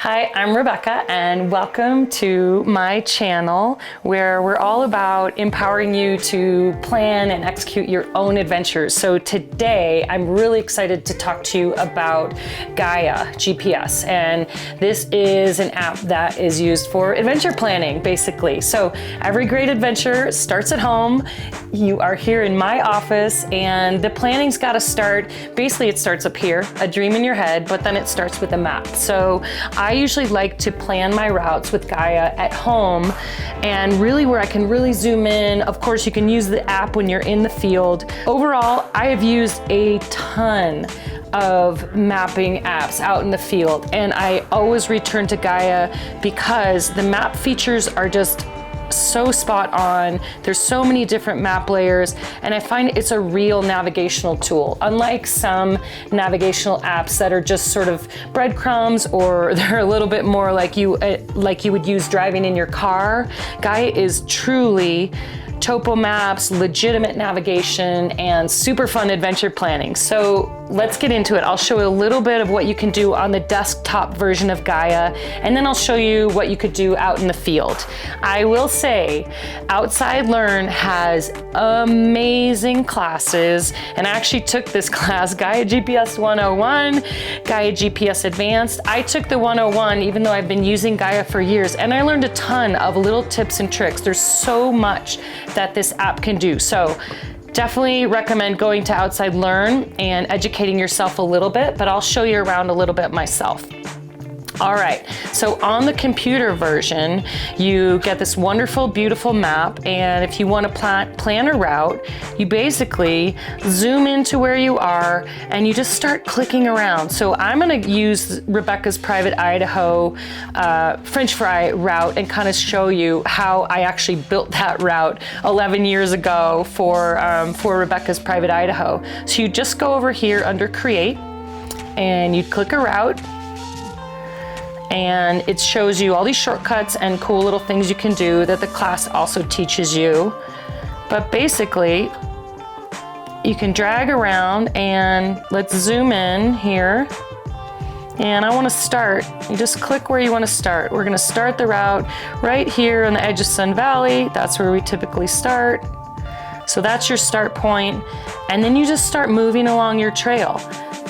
Hi, I'm Rebecca and welcome to my channel where we're all about empowering you to plan and execute your own adventures. So today I'm really excited to talk to you about Gaia GPS, and this is an app that is used for adventure planning basically. So every great adventure starts at home. You are here in my office and the planning's got to start. Basically it starts up here, a dream in your head, but then it starts with a map. So I usually like to plan my routes with Gaia at home, and really where I can really zoom in. Of course, you can use the app when you're in the field. Overall, I have used a ton of mapping apps out in the field, and I always return to Gaia because the map features are just so spot on. There's so many different map layers, and I find it's a real navigational tool. Unlike some navigational apps that are just sort of breadcrumbs, or they're a little bit more like you would use driving in your car, Gaia is truly topo maps, legitimate navigation, and super fun adventure planning. So let's get into it. I'll show you a little bit of what you can do on the desktop version of Gaia, and then I'll show you what you could do out in the field. I will say Outside Learn has amazing classes, and I actually took this class, Gaia GPS 101, Gaia GPS Advanced. I took the 101 even though I've been using Gaia for years, and I learned a ton of little tips and tricks. There's so much that this app can do. So definitely recommend going to Outside Learn and educating yourself a little bit, but I'll show you around a little bit myself. All right, so on the computer version, you get this wonderful, beautiful map, and if you want to plan a route, you basically zoom into where you are and you just start clicking around. So I'm going to use Rebecca's Private Idaho French fry route and kind of show you how I actually built that route 11 years ago for Rebecca's Private Idaho. So you just go over here under Create and you click a route, and it shows you all these shortcuts and cool little things you can do that the class also teaches you. But basically, you can drag around, and let's zoom in here. And I want to start. You just click where you want to start. We're going to start the route right here on the edge of Sun Valley. That's where we typically start. So that's your start point. And then you just start moving along your trail.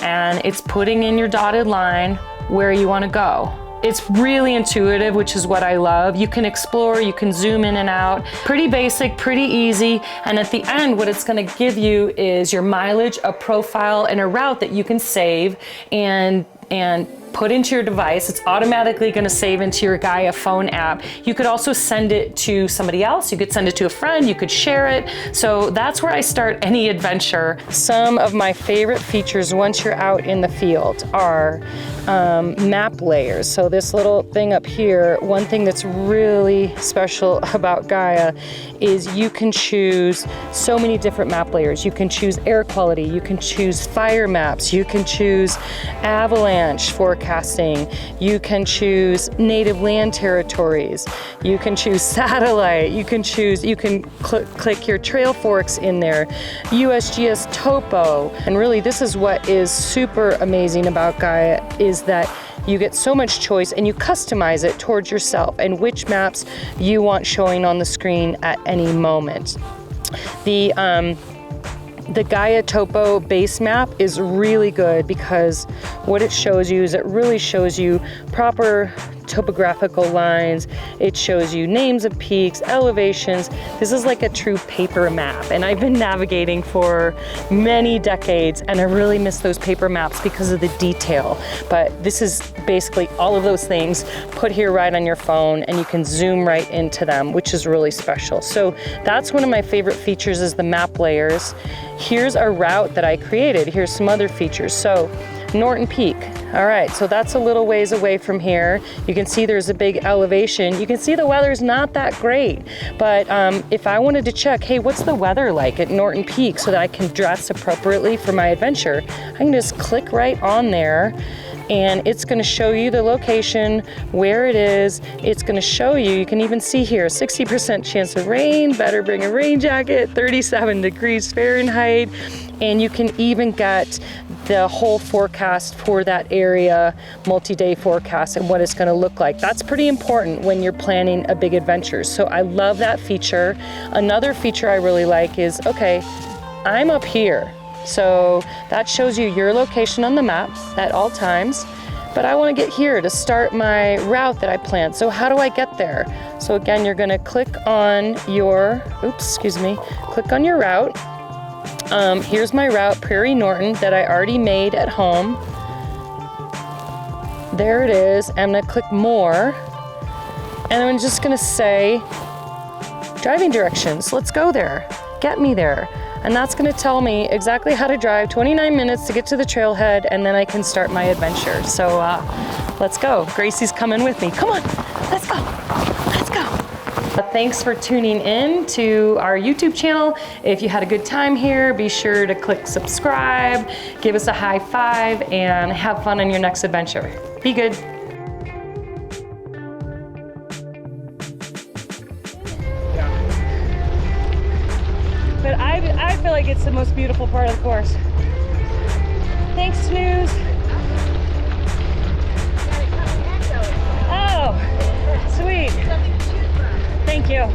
And it's putting in your dotted line where you want to go. It's really intuitive, which is what I love. You can explore, you can zoom in and out. Pretty basic, pretty easy. And at the end, what it's going to give you is your mileage, a profile, and a route that you can save and put into your device. It's automatically going to save into your Gaia phone app. You could also send it to somebody else. You could send it to a friend. You could share it. So that's where I start any adventure. Some of my favorite features once you're out in the field are map layers. So this little thing up here, one thing that's really special about Gaia is you can choose so many different map layers. You can choose air quality, you can choose fire maps, you can choose avalanche forecasting, you can choose native land territories, you can choose satellite, you can click your trail forks in there, USGS topo. And really this is what is super amazing about Gaia, is that you get so much choice and you customize it towards yourself and which maps you want showing on the screen at any moment. The Gaia Topo base map is really good because what it shows you is it really shows you proper topographical lines. It shows you names of peaks, elevations. This is like a true paper map, and I've been navigating for many decades and I really miss those paper maps because of the detail. But this is basically all of those things put here right on your phone, and you can zoom right into them, which is really special. So that's one of my favorite features, is the map layers. Here's a route that I created. Here's some other features. So Norton Peak. All right, so that's a little ways away from here. You can see there's a big elevation. You can see the weather's not that great, but if I wanted to check, hey, what's the weather like at Norton Peak so that I can dress appropriately for my adventure, I can just click right on there, and it's going to show you the location, where it is. It's going to show you, you can even see here, 60% chance of rain, better bring a rain jacket, 37 degrees Fahrenheit, and you can even get the whole forecast for that area, multi-day forecast, and what it's going to look like. That's pretty important when you're planning a big adventure. So I love that feature. Another feature I really like is, okay, I'm up here. So that shows you your location on the map at all times. But I want to get here to start my route that I planned. So how do I get there? So again, you're going to click on your, click on your route. Here's my route, Prairie Norton, that I already made at home. There it is. I'm going to click more. And I'm just going to say driving directions. Let's go there. Get me there. And that's going to tell me exactly how to drive 29 minutes to get to the trailhead, and then I can start my adventure. So let's go. Gracie's coming with me. Come on, let's go. Let's go. Thanks for tuning in to our YouTube channel. If you had a good time here, be sure to click subscribe, give us a high five, and have fun on your next adventure. Be good. But I feel like it's the most beautiful part of the course. Thanks, Snooze. Oh, sweet. Thank you.